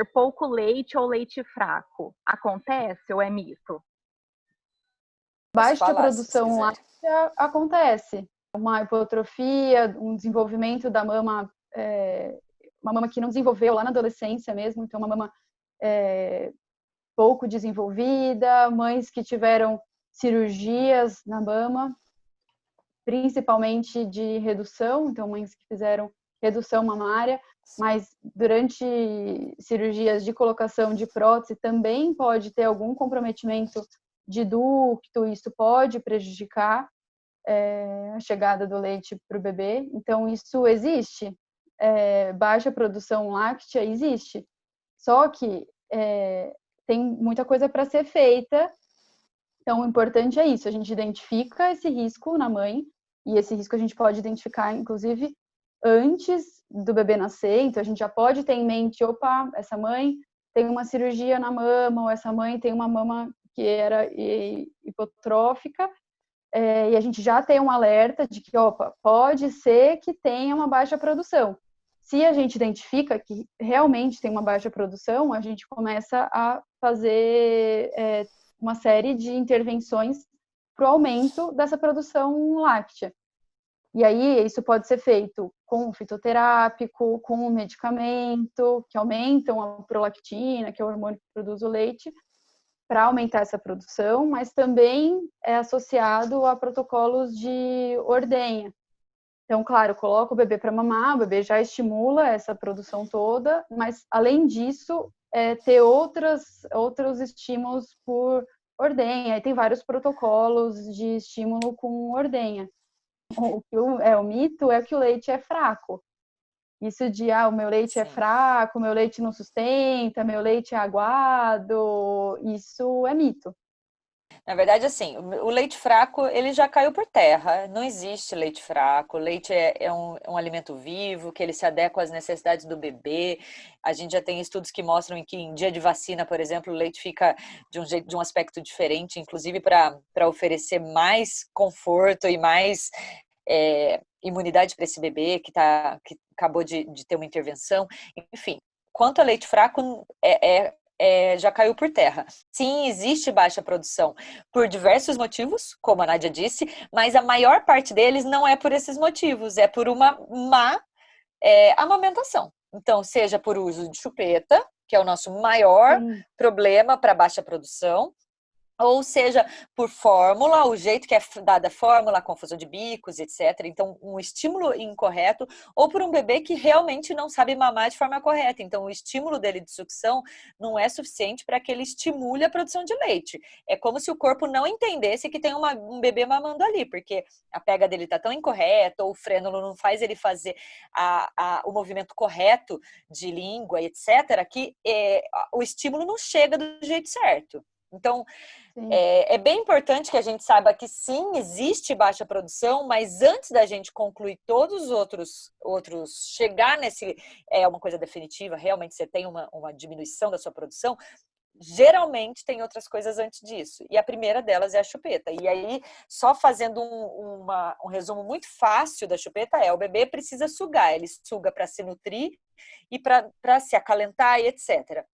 ter pouco leite ou leite fraco acontece ou é mito? Baixa produção láctea acontece. Uma hipotrofia, um desenvolvimento da mama, uma mama que não desenvolveu lá na adolescência mesmo, então uma mama pouco desenvolvida, mães que tiveram cirurgias na mama, principalmente de redução, então mães que fizeram redução mamária, mas durante cirurgias de colocação de prótese também pode ter algum comprometimento de ducto, isso pode prejudicar a chegada do leite para o bebê. Então, isso existe. Baixa produção láctea existe. Só que tem muita coisa para ser feita. Então, o importante é isso, a gente identifica esse risco na mãe, e esse risco a gente pode identificar, inclusive, antes do bebê nascer. Então, a gente já pode ter em mente, opa, essa mãe tem uma cirurgia na mama, ou essa mãe tem uma mama que era hipotrófica, e a gente já tem um alerta de que, opa, pode ser que tenha uma baixa produção. Se a gente identifica que realmente tem uma baixa produção, a gente começa a fazer uma série de intervenções para o aumento dessa produção láctea. E aí, isso pode ser feito com fitoterápico, com medicamento, que aumentam a prolactina, que é o hormônio que produz o leite, para aumentar essa produção, mas também é associado a protocolos de ordenha. Então, claro, coloca o bebê para mamar, o bebê já estimula essa produção toda, mas, além disso, ter outros estímulos por ordenha. Aí tem vários protocolos de estímulo com ordenha. O mito é que o leite é fraco. Isso de, o meu leite é fraco, meu leite não sustenta, meu leite é aguado, isso é mito. Na verdade, assim, o leite fraco, ele já caiu por terra. Não existe leite fraco. O leite é um alimento vivo, que ele se adequa às necessidades do bebê. A gente já tem estudos que mostram que em dia de vacina, por exemplo, o leite fica de um aspecto diferente, inclusive para oferecer mais conforto e mais imunidade para esse bebê que acabou de ter uma intervenção. Enfim, quanto a leite fraco, já caiu por terra. Sim, existe baixa produção por diversos motivos, como a Nádia disse, mas a maior parte deles não é por esses motivos, é por uma má amamentação. Então, seja por uso de chupeta, que é o nosso maior problema para baixa produção, ou seja, por fórmula, o jeito que é dada a fórmula, a confusão de bicos, etc. Então, um estímulo incorreto, ou por um bebê que realmente não sabe mamar de forma correta. Então, o estímulo dele de sucção não é suficiente para que ele estimule a produção de leite. É como se o corpo não entendesse que tem um bebê mamando ali, porque a pega dele está tão incorreta, ou o frênulo não faz ele fazer o movimento correto de língua, etc., que o estímulo não chega do jeito certo. Então, é bem importante que a gente saiba que sim, existe baixa produção, mas antes da gente concluir todos os outros chegar nesse, uma coisa definitiva, realmente você tem uma diminuição da sua produção, geralmente tem outras coisas antes disso. E a primeira delas é a chupeta. E aí, só fazendo um resumo muito fácil da chupeta, o bebê precisa sugar. Ele suga para se nutrir e para se acalentar e etc.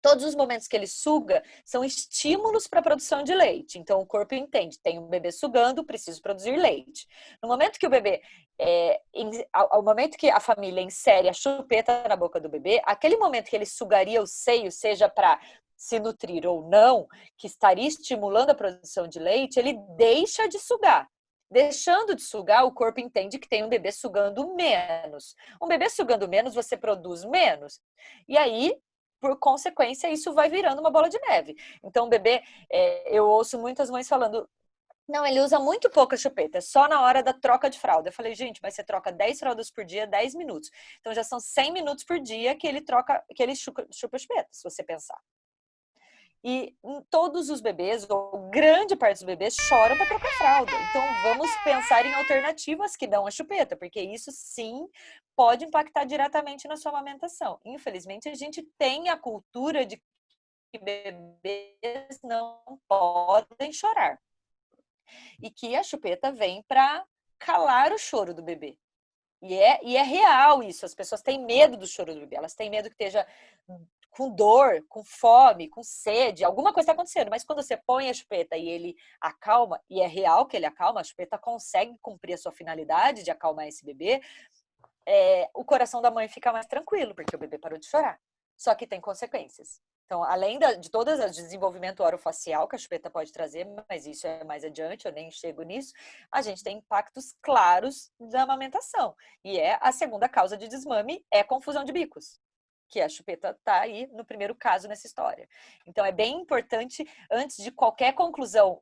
Todos os momentos que ele suga são estímulos para a produção de leite. Então, o corpo entende, tem um bebê sugando, preciso produzir leite. No momento que o bebê, ao momento que a família insere a chupeta na boca do bebê, aquele momento que ele sugaria o seio, seja para se nutrir ou não, que estaria estimulando a produção de leite, ele deixa de sugar. Deixando de sugar, o corpo entende que tem um bebê sugando menos. Um bebê sugando menos, você produz menos. E aí, por consequência, isso vai virando uma bola de neve. Então, o bebê, eu ouço muitas mães falando, não, ele usa muito pouca chupeta, só na hora da troca de fralda. Eu falei, gente, mas você troca 10 fraldas por dia, 10 minutos. Então, já são 100 minutos por dia que ele chupa chupeta, se você pensar. E todos os bebês, ou grande parte dos bebês, choram para trocar fralda. Então, vamos pensar em alternativas que dão a chupeta, porque isso sim pode impactar diretamente na sua amamentação. Infelizmente, a gente tem a cultura de que bebês não podem chorar. E que a chupeta vem para calar o choro do bebê. E é real isso, as pessoas têm medo do choro do bebê, elas têm medo que esteja com dor, com fome, com sede, alguma coisa está acontecendo. Mas quando você põe a chupeta e ele acalma, e é real que ele acalma, a chupeta consegue cumprir a sua finalidade de acalmar esse bebê, o coração da mãe fica mais tranquilo, porque o bebê parou de chorar. Só que tem consequências. Então, além de todas as desenvolvimento orofacial que a chupeta pode trazer, mas isso é mais adiante, eu nem chego nisso, a gente tem impactos claros da amamentação. E a segunda causa de desmame é confusão de bicos, que a chupeta está aí no primeiro caso nessa história. Então, é bem importante, antes de qualquer conclusão,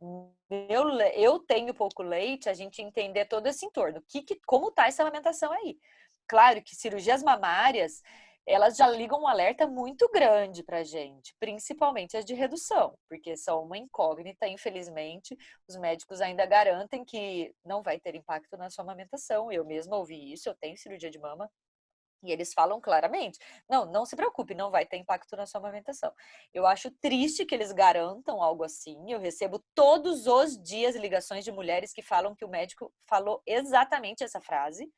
eu tenho pouco leite, a gente entender todo esse entorno. Como está essa amamentação aí? Claro que cirurgias mamárias, elas já ligam um alerta muito grande para a gente, principalmente as de redução, porque são uma incógnita, infelizmente, os médicos ainda garantem que não vai ter impacto na sua amamentação. Eu mesma ouvi isso, eu tenho cirurgia de mama, e eles falam claramente, não se preocupe, não vai ter impacto na sua amamentação. Eu acho triste que eles garantam algo assim, eu recebo todos os dias ligações de mulheres que falam que o médico falou exatamente essa frase.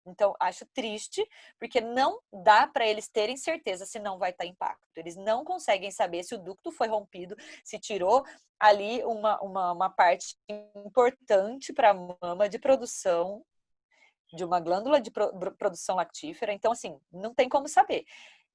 Então, acho triste, porque não dá para eles terem certeza se não vai estar impacto. Eles não conseguem saber se o ducto foi rompido, se tirou ali uma parte importante para a mama de produção, de uma glândula de produção lactífera. Então, assim, não tem como saber.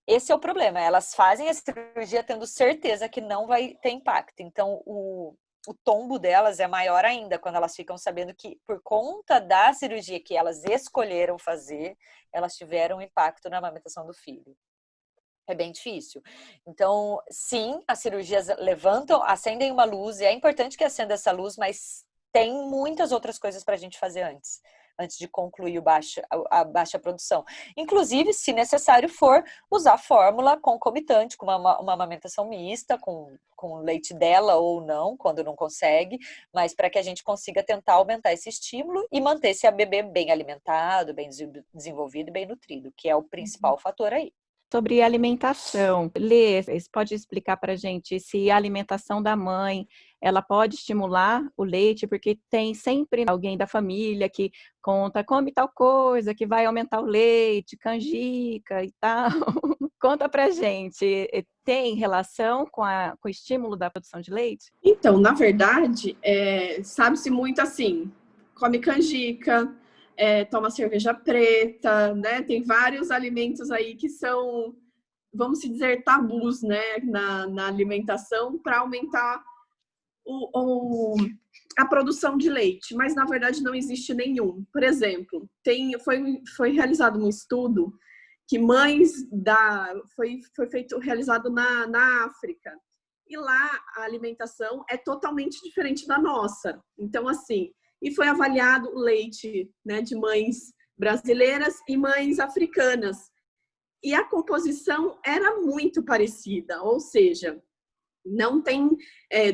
Esse é o problema. Elas fazem a cirurgia tendo certeza que não vai ter impacto. Então, o tombo delas é maior ainda quando elas ficam sabendo que, por conta da cirurgia que elas escolheram fazer, elas tiveram impacto na amamentação do filho. É bem difícil. Então, sim, as cirurgias acendem uma luz, e é importante que acenda essa luz, mas tem muitas outras coisas para a gente fazer antes de concluir a baixa produção. Inclusive, se necessário for, usar fórmula concomitante, com uma amamentação mista, com leite dela ou não, quando não consegue, mas para que a gente consiga tentar aumentar esse estímulo e manter esse bebê bem alimentado, bem desenvolvido e bem nutrido, que é o principal fator aí. Sobre alimentação, Lê, você pode explicar para a gente se a alimentação da mãe, ela pode estimular o leite, porque tem sempre alguém da família que conta, come tal coisa, que vai aumentar o leite, canjica e tal. Conta pra gente, tem relação com o estímulo da produção de leite? Então, na verdade, sabe-se muito assim, come canjica, toma cerveja preta, né? Tem vários alimentos aí que são, vamos dizer, tabus, né, na alimentação para aumentar a produção de leite, mas na verdade não existe nenhum. Por exemplo, foi realizado um estudo que foi realizado na África, e lá a alimentação é totalmente diferente da nossa. Então, assim, e foi avaliado o leite, né, de mães brasileiras e mães africanas. E a composição era muito parecida, ou seja, não tem,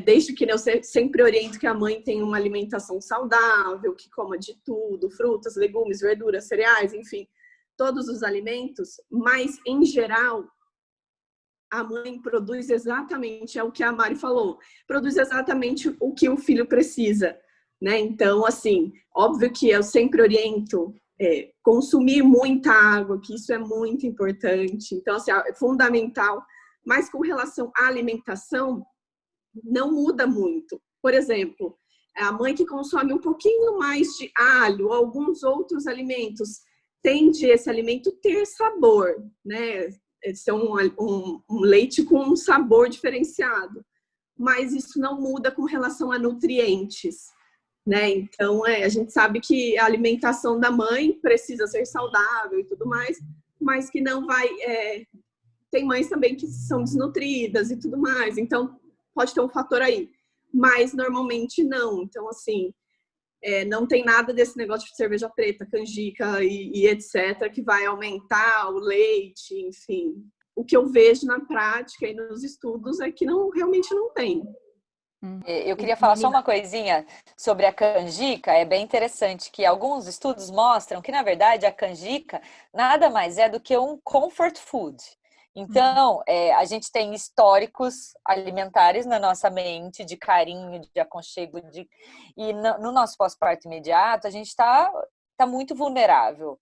desde que eu sempre oriento que a mãe tenha uma alimentação saudável, que coma de tudo, frutas, legumes, verduras, cereais, enfim, todos os alimentos, mas, em geral, a mãe produz exatamente, é o que a Mari falou, produz exatamente o que o filho precisa, né? Então, assim, óbvio que eu sempre oriento consumir muita água, que isso é muito importante. Então, assim, é fundamental. Mas com relação à alimentação, não muda muito. Por exemplo, a mãe que consome um pouquinho mais de alho ou alguns outros alimentos, tende esse alimento ter sabor, né? Ser um leite com um sabor diferenciado. Mas isso não muda com relação a nutrientes, né? Então, a gente sabe que a alimentação da mãe precisa ser saudável e tudo mais, mas que não vai... Tem mães também que são desnutridas e tudo mais, então pode ter um fator aí. Mas normalmente não. Então, assim, não tem nada desse negócio de cerveja preta, canjica e etc., que vai aumentar o leite, enfim. O que eu vejo na prática e nos estudos é que realmente não tem. Eu queria falar só uma coisinha sobre a canjica. É bem interessante que alguns estudos mostram que, na verdade, a canjica nada mais é do que um comfort food. Então, a gente tem históricos alimentares na nossa mente, de carinho, de aconchego, e no nosso pós-parto imediato, a gente está está muito vulnerável.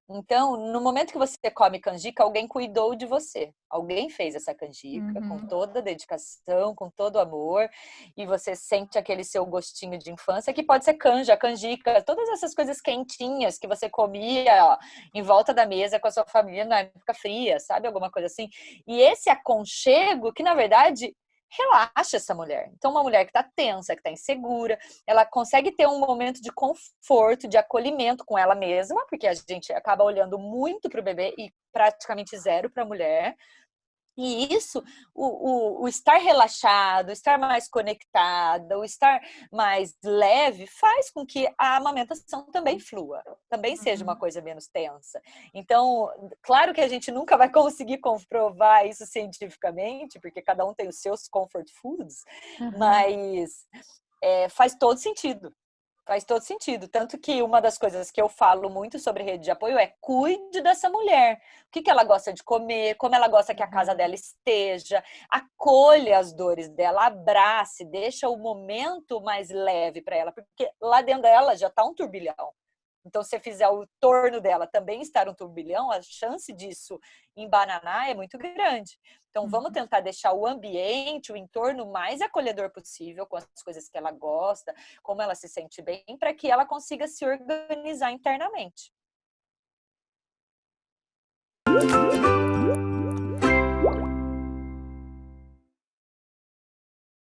Então, no momento que você come canjica, alguém cuidou de você. Alguém fez essa canjica com toda a dedicação, com todo o amor, e você sente aquele seu gostinho de infância, que pode ser canja, canjica, todas essas coisas quentinhas que você comia, ó, em volta da mesa com a sua família na época fria, sabe? Alguma coisa assim. E esse aconchego que, na verdade, relaxa essa mulher. Então, uma mulher que está tensa, que está insegura, ela consegue ter um momento de conforto, de acolhimento com ela mesma, porque a gente acaba olhando muito para o bebê e praticamente zero para a mulher. E isso, o estar relaxado, o estar mais conectada, o estar mais leve, faz com que a amamentação também flua, também seja uma coisa menos tensa. Então, claro que a gente nunca vai conseguir comprovar isso cientificamente, porque cada um tem os seus comfort foods, mas faz todo sentido. Faz todo sentido. Tanto que uma das coisas que eu falo muito sobre rede de apoio é cuide dessa mulher. O que ela gosta de comer, como ela gosta que a casa dela esteja, acolha as dores dela, abrace, deixa o momento mais leve para ela, porque lá dentro dela já está um turbilhão. Então, se você fizer o torno dela também estar um turbilhão, a chance disso embananar é muito grande. Então, vamos tentar deixar o ambiente, o entorno mais acolhedor possível, com as coisas que ela gosta, como ela se sente bem, para que ela consiga se organizar internamente.